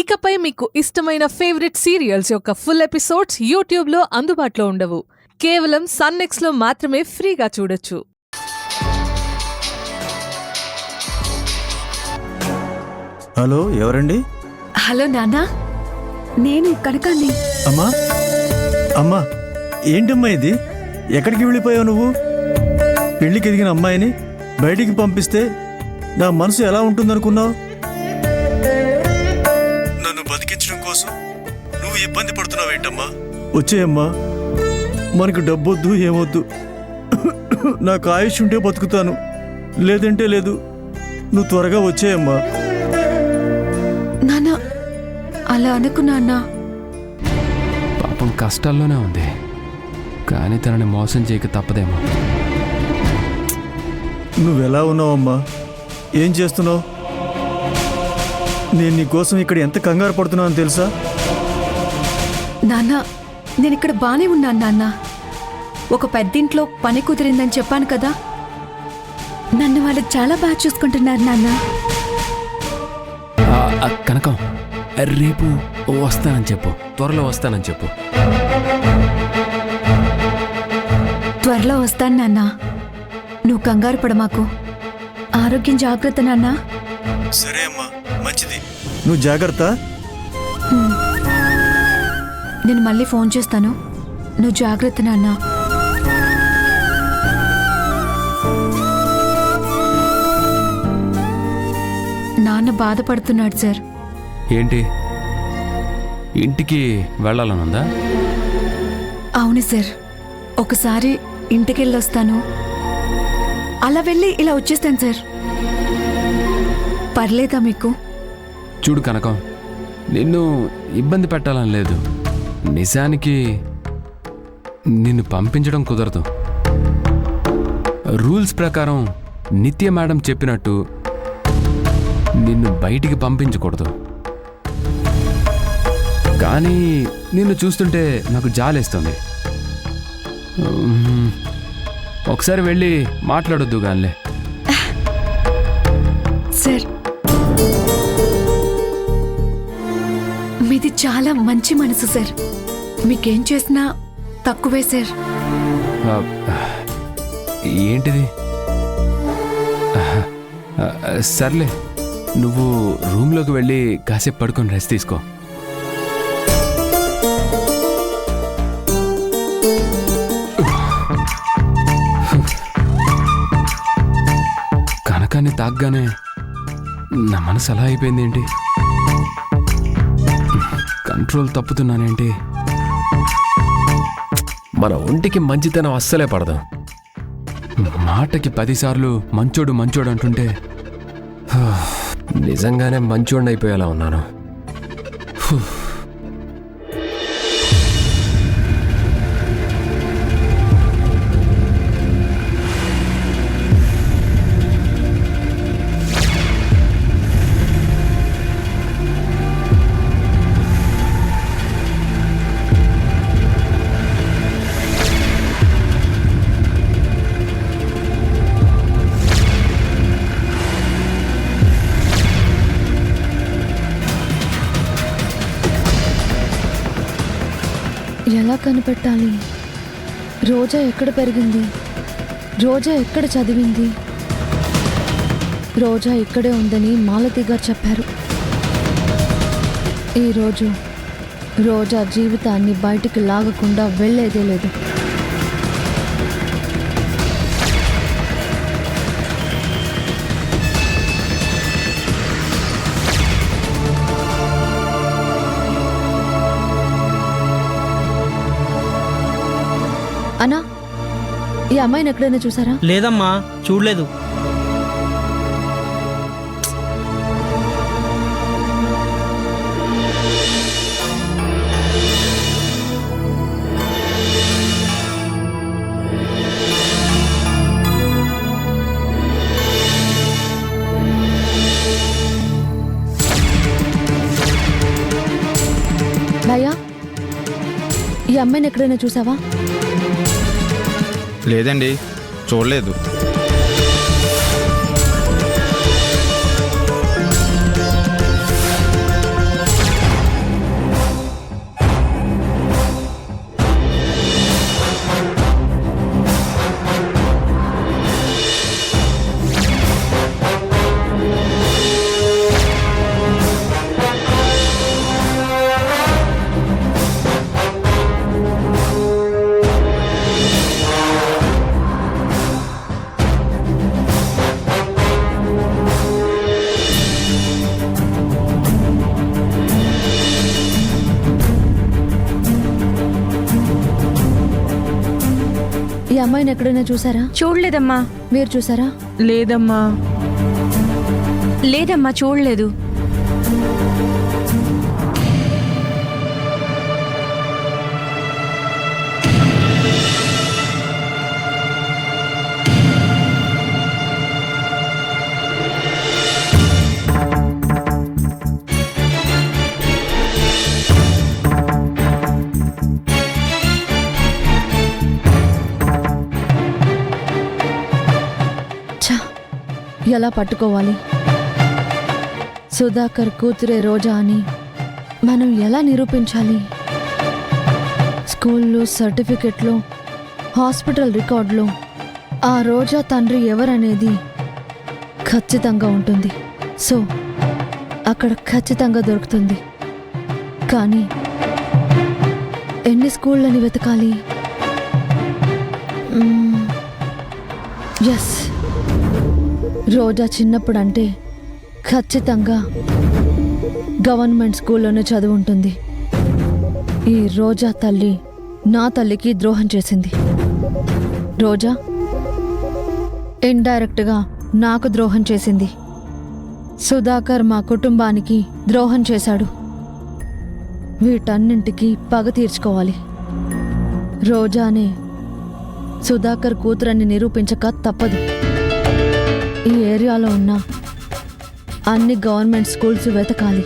ఇకపై మీకు ఇష్టమైన ఫేవరెట్ సీరియల్స్ యొక్క ఫుల్ ఎపిసోడ్స్ యూట్యూబ్లో అందుబాటులో ఉండవు. కేవలం సన్నెక్స్లో మాత్రమే ఫ్రీగా చూడొచ్చు. హలో, ఎవరండి? హలో నాన్నా, నేను కనకాన్ని. అమ్మా అమ్మా, ఏంటమ్మా ఇది? ఎక్కడికి వెళ్ళిపోయావు నువ్వు? పెళ్లికి ఎదిగిన అమ్మాయిని బయటికి పంపిస్తే నా మనసు ఎలా ఉంటుందనుకున్నావు? నన్ను బతికించడం కోసం నువ్వు ఇబ్బంది పడుతున్నావేంటమ్మా? వచ్చేయమ్మా, మనకు డబ్బొద్దు ఏమొద్దు. నాకు ఆయుష్ ఉంటే బతుకుతాను, లేదంటే లేదు. నువ్వు త్వరగా వచ్చేయమ్మా. నాన్న అలా అనుకు నాన్న. పాపం కష్టాల్లోనే ఉంది, కానీ తనని మోసం చేయక తప్పదేమో. నువ్వెలా ఉన్నావమ్మా? ఏం చేస్తున్నావు? నేను నీకోసం ఇక్కడ ఎంత కంగారు పడుతున్నానో తెలుసా? నాన్న, నేను ఇక్కడ బానే ఉన్నాను నాన్న. ఒక పెద్దింట్లో పని కుదిరిందని చెప్పాను కదా, నన్ను వాళ్ళు చాలా బాగా చూసుకుంటున్నారు నాన్న. కనకం, రేపు వస్తానని చెప్పు, త్వరలో వస్తానని చెప్పు. త్వరలో వస్తాను నాన్న, నువ్వు కంగారు పడమాకు. ఆరోగ్యం జాగ్రత్త నాన్న. సరే అమ్మా, మంచిది. నువ్వు జాగ్రత్త. నేను మళ్ళీ ఫోన్ చేస్తాను, నువ్వు జాగ్రత్త నాన్న. నాన్న బాధపడుతున్నాడు సార్. ఏంటి, ఇంటికి వెళ్ళాలనుందా? అవును సార్, ఒకసారి ఇంటికెళ్ళొస్తాను, అలా వెళ్ళి ఇలా వచ్చేస్తాను సార్. పర్లేదా మీకు? చూడు కనకం, నిన్ను ఇబ్బంది పెట్టాలని లేదు. నిజానికి నిన్ను పంపించడం కుదరదు. రూల్స్ ప్రకారం నిత్య మేడం చెప్పినట్టు నిన్ను బయటికి పంపించకూడదు. కానీ నిన్ను చూస్తుంటే నాకు జాలేస్తుంది. ఒకసారి వెళ్ళి మాట్లాడొద్దు గానిలే. సార్, మీది చాలా మంచి మనసు సార్. మీకేం చేసినా తక్కువే సార్. ఏంటిది? సర్లే, నువ్వు రూమ్లోకి వెళ్ళి కాసేపు పడుకొని రెస్ట్ తీసుకో. కనకాన్ని తాగ్గానే నా మనసు అలా అయిపోయింది ఏంటి? కంట్రోల్ తప్పుతున్నానేంటి? మన ఒంటికి మంచితనం అస్సలే పడదు. మాటకి 10 సార్లు మంచోడు మంచోడు అంటుంటే నిజంగానే మంచోడిని అయిపోయేలా ఉన్నాను. ఎలా కనిపెట్టాలి? రోజా ఎక్కడ పెరిగింది? రోజా ఎక్కడ చదివింది? రోజా ఇక్కడే ఉందని మాలతి గారు చెప్పారు. ఈరోజు రోజా జీవితాన్ని బయటికి లాగకుండా వెళ్ళేదే లేదు. అన్నా, ఈ అమ్మాయిని ఎక్కడైనా చూసారా? లేదమ్మా, చూడలేదు. భయ్యా, ఈ అమ్మాయిని ఎక్కడైనా చూసావా? లేదండి, చూడలేదు. అమ్మాయిని ఎక్కడైనా చూసారా? చూడలేదమ్మా. మీరు చూసారా? లేదమ్మా. లేదమ్మా, చూడలేదు. ఛ, ఎలా పట్టుకోవాలి? సుధాకర్ కూతురే రోజా అని మనం ఎలా నిరూపించాలి? స్కూల్లో సర్టిఫికెట్లో, హాస్పిటల్ రికార్డులో ఆ రోజా తండ్రి ఎవరనేది ఖచ్చితంగా ఉంటుంది. సో అక్కడ ఖచ్చితంగా దొరుకుతుంది. కానీ ఎన్ని స్కూళ్ళని వెతకాలి? ఎస్, రోజా చిన్నప్పుడంటే ఖచ్చితంగా గవర్నమెంట్ స్కూల్లోనే చదువు ఉంటుంది. ఈ రోజా తల్లి నా తల్లికి ద్రోహం చేసింది. రోజా ఇండైరెక్ట్గా నాకు ద్రోహం చేసింది. సుధాకర్ మా కుటుంబానికి ద్రోహం చేశాడు. వీటన్నింటికి పగ తీర్చుకోవాలి. రోజానే సుధాకర్ కూతురని నిరూపించక తప్పదు. ఈ ఏరియాలో ఉన్న అన్ని గవర్నమెంట్ స్కూల్స్ వెతకాలి.